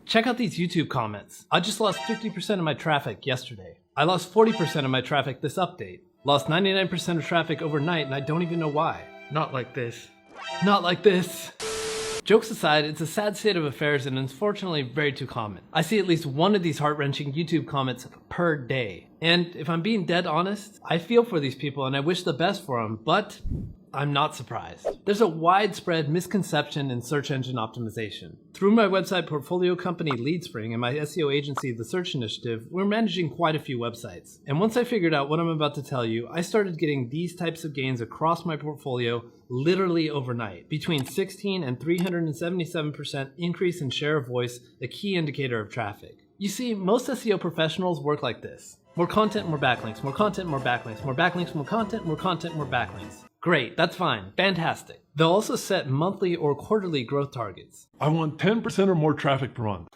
Check out these YouTube comments. I just lost 50% of my traffic yesterday. I lost 40% of my traffic this update. Lost 99% of traffic overnight and I don't even know why. Not like this. Not like this. Jokes aside, it's a sad state of affairs and unfortunately very too common. I see at least one of these heart-wrenching YouTube comments per day. And if I'm being dead honest, I feel for these people and I wish the best for them, but I'm not surprised. There's a widespread misconception in search engine optimization. Through my website portfolio company LeadSpring and my SEO agency The Search Initiative, we're managing quite a few websites. And once I figured out what I'm about to tell you, I started getting these types of gains across my portfolio literally overnight. Between 16 and 377% increase in share of voice, a key indicator of traffic. You see, most SEO professionals work like this. More content, more backlinks, more content, more backlinks, more backlinks, more content, more content, more backlinks. Great, that's fine, fantastic. They'll also set monthly or quarterly growth targets. I want 10% or more traffic per month.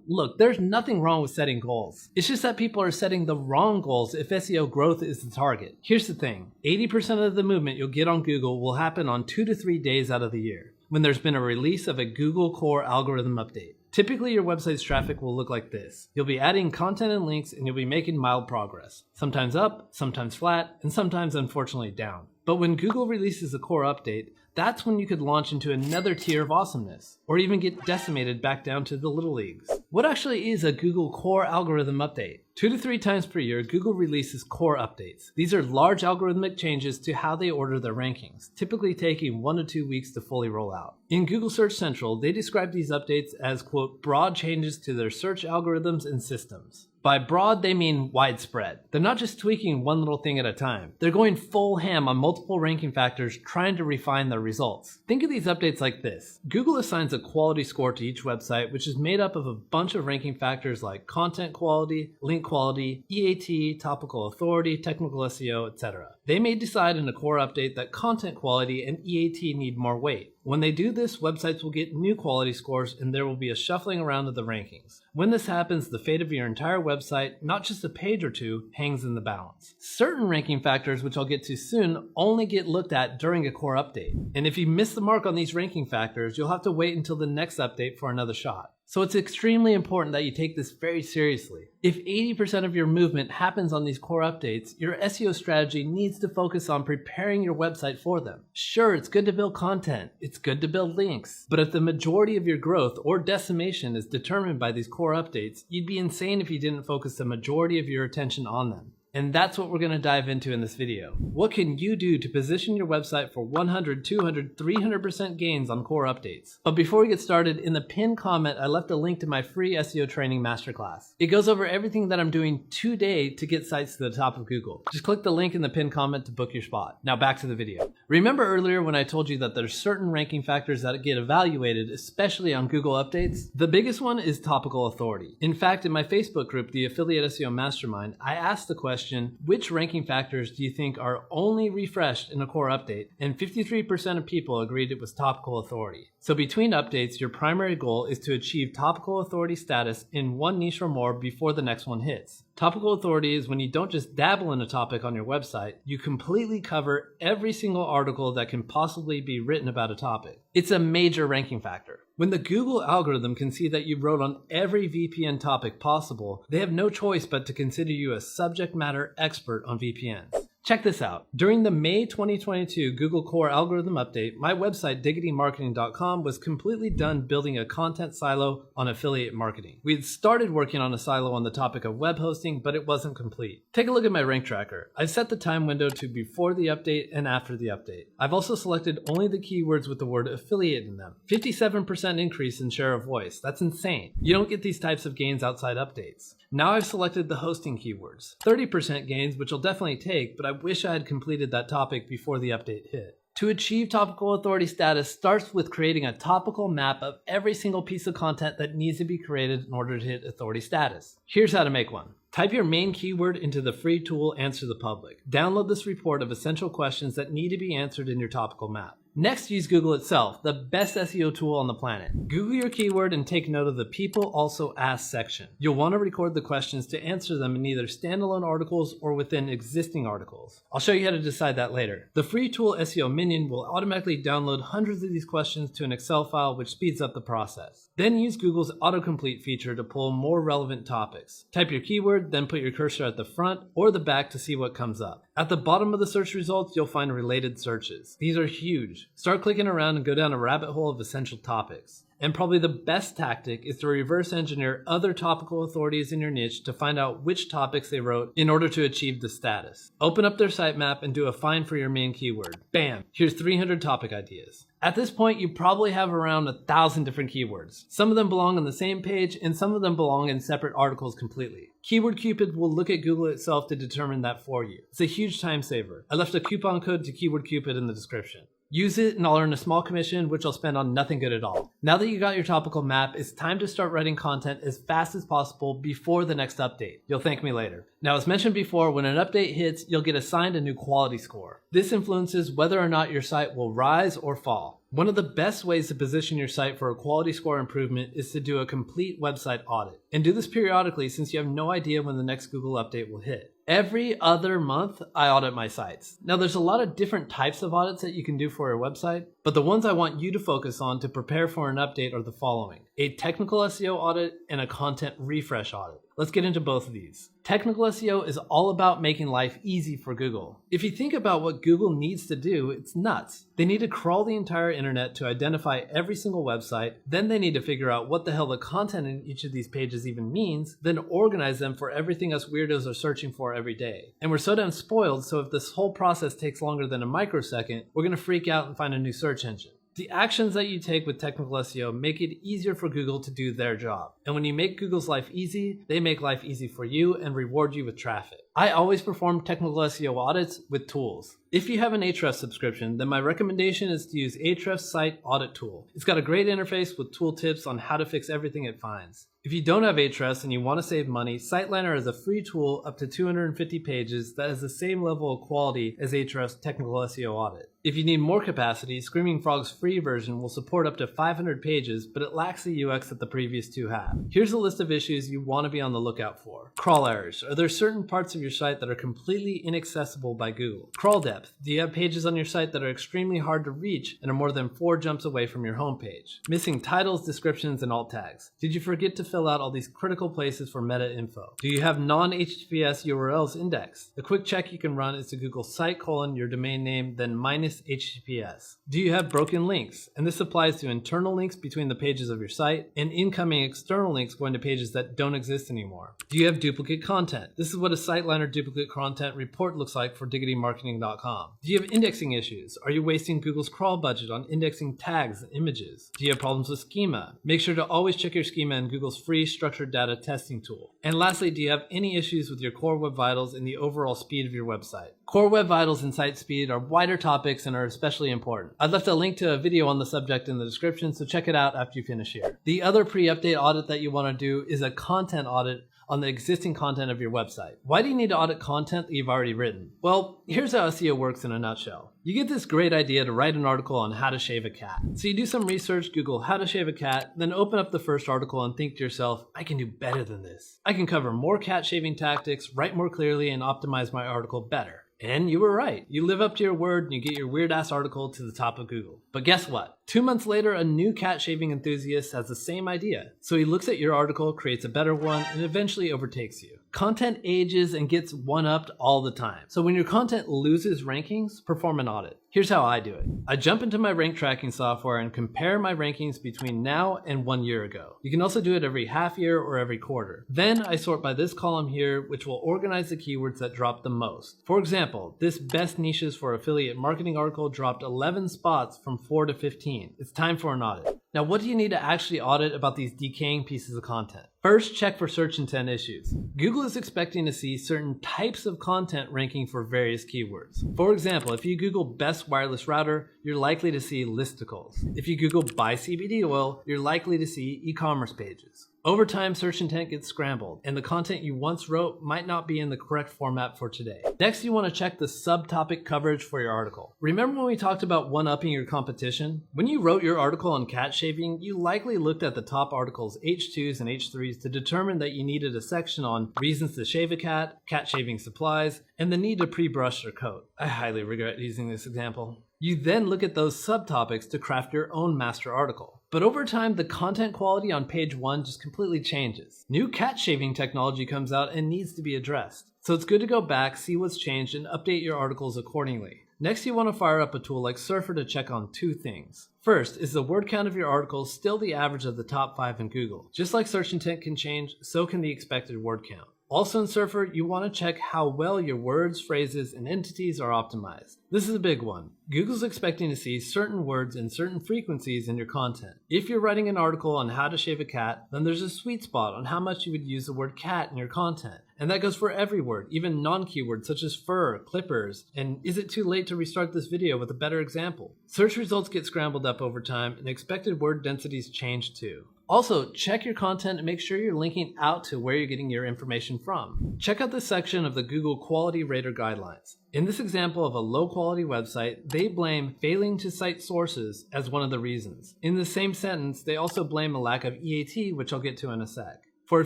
Look, there's nothing wrong with setting goals. It's just that people are setting the wrong goals if SEO growth is the target. Here's the thing, 80% of the movement you'll get on Google will happen on 2 to 3 days out of the year, when there's been a release of a Google core algorithm update. Typically, your website's traffic will look like this. You'll be adding content and links and you'll be making mild progress. Sometimes up, sometimes flat, and sometimes unfortunately down. But when Google releases a core update, that's when you could launch into another tier of awesomeness, or even get decimated back down to the little leagues. What actually is a Google core algorithm update? 2 to 3 times per year, Google releases core updates. These are large algorithmic changes to how they order their rankings, typically taking 1 to 2 weeks to fully roll out. In Google Search Central, they describe these updates as, quote, broad changes to their search algorithms and systems. By broad, they mean widespread. They're not just tweaking one little thing at a time. They're going full ham on multiple ranking factors, trying to refine their results. Think of these updates like this. Google assigns a quality score to each website, which is made up of a bunch of ranking factors like content quality, link quality, EAT, topical authority, technical SEO, etc. They may decide in a core update that content quality and EAT need more weight. When they do this, websites will get new quality scores and there will be a shuffling around of the rankings. When this happens, the fate of your entire website, not just a page or two, hangs in the balance. Certain ranking factors, which I'll get to soon, only get looked at during a core update. And if you miss the mark on these ranking factors, you'll have to wait until the next update for another shot. So it's extremely important that you take this very seriously. If 80% of your movement happens on these core updates, your SEO strategy needs to focus on preparing your website for them. Sure, it's good to build content, it's good to build links, but if the majority of your growth or decimation is determined by these core updates, you'd be insane if you didn't focus the majority of your attention on them. And that's what we're going to dive into in this video. What can you do to position your website for 100, 200, 300% gains on core updates? But before we get started, in the pinned comment, I left a link to my free SEO training masterclass. It goes over everything that I'm doing today to get sites to the top of Google. Just click the link in the pinned comment to book your spot. Now back to the video. Remember earlier when I told you that there's certain ranking factors that get evaluated, especially on Google updates? The biggest one is topical authority. In fact, in my Facebook group, the Affiliate SEO Mastermind, I asked the question, which ranking factors do you think are only refreshed in a core update? And 53% of people agreed it was topical authority. So between updates, your primary goal is to achieve topical authority status in one niche or more before the next one hits. Topical authority is when you don't just dabble in a topic on your website, you completely cover every single article that can possibly be written about a topic. It's a major ranking factor. When the Google algorithm can see that you wrote on every VPN topic possible, they have no choice but to consider you a subject matter expert on VPNs. Check this out. During the May 2022 Google Core Algorithm Update, my website diggitymarketing.com was completely done building a content silo on affiliate marketing. We had started working on a silo on the topic of web hosting, but it wasn't complete. Take a look at my rank tracker. I've set the time window to before the update and after the update. I've also selected only the keywords with the word affiliate in them. 57% increase in share of voice. That's insane. You don't get these types of gains outside updates. Now I've selected the hosting keywords. 30% gains, which I'll definitely take, but I wish I had completed that topic before the update hit. To achieve topical authority status starts with creating a topical map of every single piece of content that needs to be created in order to hit authority status. Here's how to make one. Type your main keyword into the free tool Answer the Public. Download this report of essential questions that need to be answered in your topical map. Next, use Google itself, the best SEO tool on the planet. Google your keyword and take note of the People Also Ask section. You'll want to record the questions to answer them in either standalone articles or within existing articles. I'll show you how to decide that later. The free tool SEO Minion will automatically download hundreds of these questions to an Excel file, which speeds up the process. Then use Google's autocomplete feature to pull more relevant topics. Type your keyword, then put your cursor at the front or the back to see what comes up. At the bottom of the search results, you'll find related searches. These are huge. Start clicking around and go down a rabbit hole of essential topics. And probably the best tactic is to reverse engineer other topical authorities in your niche to find out which topics they wrote in order to achieve the status. Open up their sitemap and do a find for your main keyword. Bam! Here's 300 topic ideas. At this point, you probably have around 1,000 different keywords. Some of them belong on the same page and some of them belong in separate articles completely. Keyword Cupid will look at Google itself to determine that for you. It's a huge time saver. I left a coupon code to Keyword Cupid in the description. Use it and I'll earn a small commission, which I'll spend on nothing good at all. Now that you got your topical map, it's time to start writing content as fast as possible before the next update. You'll thank me later. Now, as mentioned before, when an update hits, you'll get assigned a new quality score. This influences whether or not your site will rise or fall. One of the best ways to position your site for a quality score improvement is to do a complete website audit. And do this periodically since you have no idea when the next Google update will hit. Every other month, I audit my sites. Now, there's a lot of different types of audits that you can do for your website, but the ones I want you to focus on to prepare for an update are the following: a technical SEO audit and a content refresh audit. Let's get into both of these. Technical SEO is all about making life easy for Google. If you think about what Google needs to do, it's nuts. They need to crawl the entire internet to identify every single website, then they need to figure out what the hell the content in each of these pages even means, then organize them for everything us weirdos are searching for every day. And we're so damn spoiled, so if this whole process takes longer than a microsecond, we're gonna freak out and find a new search engine. The actions that you take with technical SEO make it easier for Google to do their job. And when you make Google's life easy, they make life easy for you and reward you with traffic. I always perform technical SEO audits with tools. If you have an Ahrefs subscription, then my recommendation is to use Ahrefs Site Audit Tool. It's got a great interface with tooltips on how to fix everything it finds. If you don't have Ahrefs and you want to save money, SiteLiner is a free tool up to 250 pages that has the same level of quality as Ahrefs Technical SEO Audit. If you need more capacity, Screaming Frog's free version will support up to 500 pages, but it lacks the UX that the previous two have. Here's a list of issues you want to be on the lookout for. Crawl errors. Are there certain parts of your site that are completely inaccessible by Google? Crawl depth. Do you have pages on your site that are extremely hard to reach and are more than 4 jumps away from your homepage? Missing titles, descriptions, and alt tags. Did you forget to fill out all these critical places for meta info? Do you have non-HTTPS URLs indexed? A quick check you can run is to Google site : your domain name, then -HTTPS. Do you have broken links? And this applies to internal links between the pages of your site and incoming external links going to pages that don't exist anymore. Do you have duplicate content? This is what a SiteLiner duplicate content report looks like for diggitymarketing.com. Do you have indexing issues? Are you wasting Google's crawl budget on indexing tags and images? Do you have problems with schema? Make sure to always check your schema in Google's free structured data testing tool. And lastly, do you have any issues with your core web vitals and the overall speed of your website? Core web vitals and site speed are wider topics and are especially important. I've left a link to a video on the subject in the description, so check it out after you finish here. The other pre-update audit that you want to do is a content audit on the existing content of your website. Why do you need to audit content that you've already written? Well, here's how SEO works in a nutshell. You get this great idea to write an article on how to shave a cat. So you do some research, Google how to shave a cat, then open up the first article and think to yourself, I can do better than this. I can cover more cat shaving tactics, write more clearly, and optimize my article better. And you were right. You live up to your word and you get your weird ass article to the top of Google. But guess what? 2 months later, a new cat shaving enthusiast has the same idea. So he looks at your article, creates a better one, and eventually overtakes you. Content ages and gets one-upped all the time. So when your content loses rankings, perform an audit. Here's how I do it. I jump into my rank tracking software and compare my rankings between now and 1 year ago. You can also do it every half year or every quarter. Then I sort by this column here, which will organize the keywords that drop the most. For example, this best niches for affiliate marketing article dropped 11 spots from 4 to 15. It's time for an audit. Now, what do you need to actually audit about these decaying pieces of content? First, check for search intent issues. Google is expecting to see certain types of content ranking for various keywords. For example, if you Google best wireless router, you're likely to see listicles. If you Google buy CBD oil, you're likely to see e-commerce pages. Over time, search intent gets scrambled, and the content you once wrote might not be in the correct format for today. Next, you want to check the subtopic coverage for your article. Remember when we talked about one-upping your competition? When you wrote your article on cat shaving, you likely looked at the top articles H2s and H3s to determine that you needed a section on reasons to shave a cat shaving supplies, and the need to pre-brush your coat. I highly regret using this example. You then look at those subtopics to craft your own master article. But over time, the content quality on page 1 just completely changes. New cat shaving technology comes out and needs to be addressed. So it's good to go back, see what's changed, and update your articles accordingly. Next, you want to fire up a tool like Surfer to check on 2 things. First, is the word count of your articles still the average of the top 5 in Google? Just like search intent can change, so can the expected word count. Also in Surfer, you want to check how well your words, phrases, and entities are optimized. This is a big one. Google's expecting to see certain words and certain frequencies in your content. If you're writing an article on how to shave a cat, then there's a sweet spot on how much you would use the word cat in your content. And that goes for every word, even non-keywords such as fur, clippers, and is it too late to restart this video with a better example? Search results get scrambled up over time, and expected word densities change too. Also, check your content and make sure you're linking out to where you're getting your information from. Check out this section of the Google Quality Rater Guidelines. In this example of a low-quality website, they blame failing to cite sources as one of the reasons. In the same sentence, they also blame a lack of EAT, which I'll get to in a sec. For a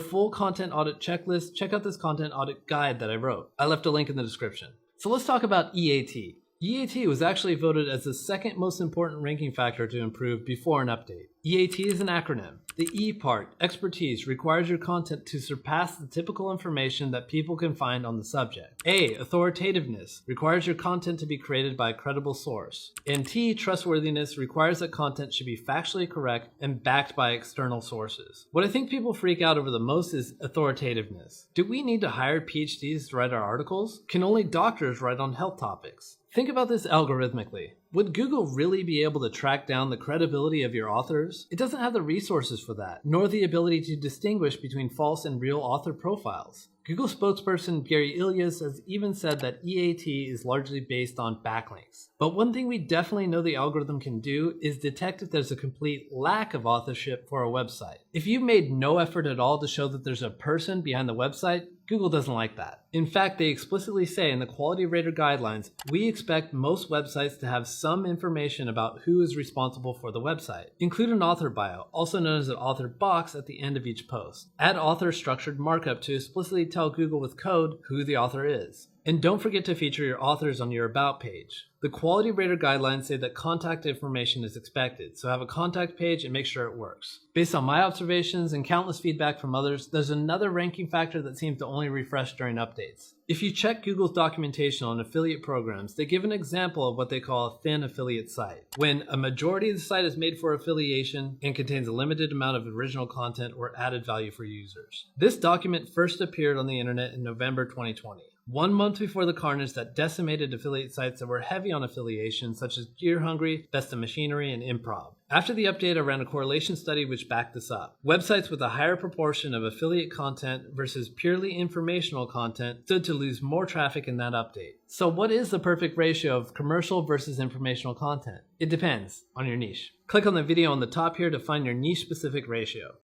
full content audit checklist, check out this content audit guide that I wrote. I left a link in the description. So let's talk about EAT. EAT was actually voted as the second most important ranking factor to improve before an update. EAT is an acronym. The E part, expertise, requires your content to surpass the typical information that people can find on the subject. A, authoritativeness, requires your content to be created by a credible source. And T, trustworthiness, requires that content should be factually correct and backed by external sources. What I think people freak out over the most is authoritativeness. Do we need to hire PhDs to write our articles? Can only doctors write on health topics? Think about this algorithmically. Would Google really be able to track down the credibility of your authors? It doesn't have the resources for that, nor the ability to distinguish between false and real author profiles. Google spokesperson Gary Ilias has even said that EAT is largely based on backlinks. But one thing we definitely know the algorithm can do is detect if there's a complete lack of authorship for a website. If you've made no effort at all to show that there's a person behind the website, Google doesn't like that. In fact, they explicitly say in the Quality Rater Guidelines, we expect most websites to have some information about who is responsible for the website. Include an author bio, also known as an author box at the end of each post. Add author structured markup to explicitly tell Google with code who the author is. And don't forget to feature your authors on your About page. The Quality Rater Guidelines say that contact information is expected, so have a contact page and make sure it works. Based on my observations and countless feedback from others, there's another ranking factor that seems to only refresh during updates. If you check Google's documentation on affiliate programs, they give an example of what they call a thin affiliate site, when a majority of the site is made for affiliation and contains a limited amount of original content or added value for users. This document first appeared on the internet in November 2020. 1 month before the carnage that decimated affiliate sites that were heavy on affiliation, such as Gear Hungry, Best of Machinery, and Improv. After the update, I ran a correlation study which backed this up. Websites with a higher proportion of affiliate content versus purely informational content stood to lose more traffic in that update. So what is the perfect ratio of commercial versus informational content? It depends on your niche. Click on the video on the top here to find your niche-specific ratio.